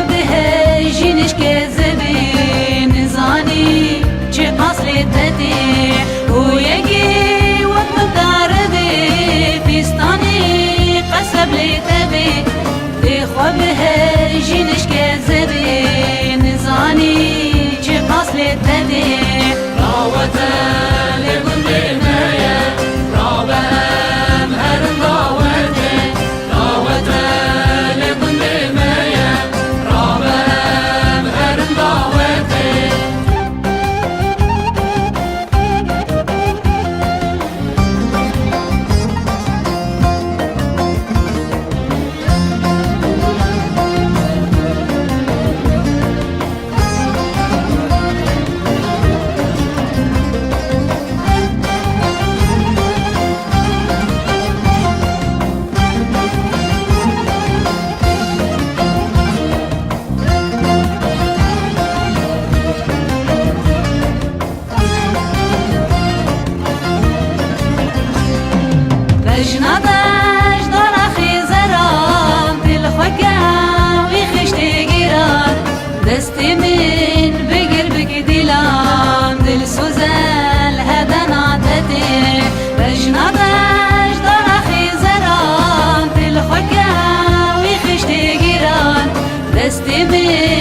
بهجينش كذبين زاني چه قصل تدي ويجي وقت داربي فيستاني قسب لي تبي تخو بهجينش كذبين زاني چه قصل تدي راوته لقلبي مايا رابم هرن راوته راوته لقلبي مايا رابم هرن راوته بجنا باش دار اخي زرام دل خوكا ويخشتي قرار دستي من بقر بقدلام دل سوزال هذا نعتتي بجنا باش دار اخي زرام دل خوكا ويخشتي قرار دستي من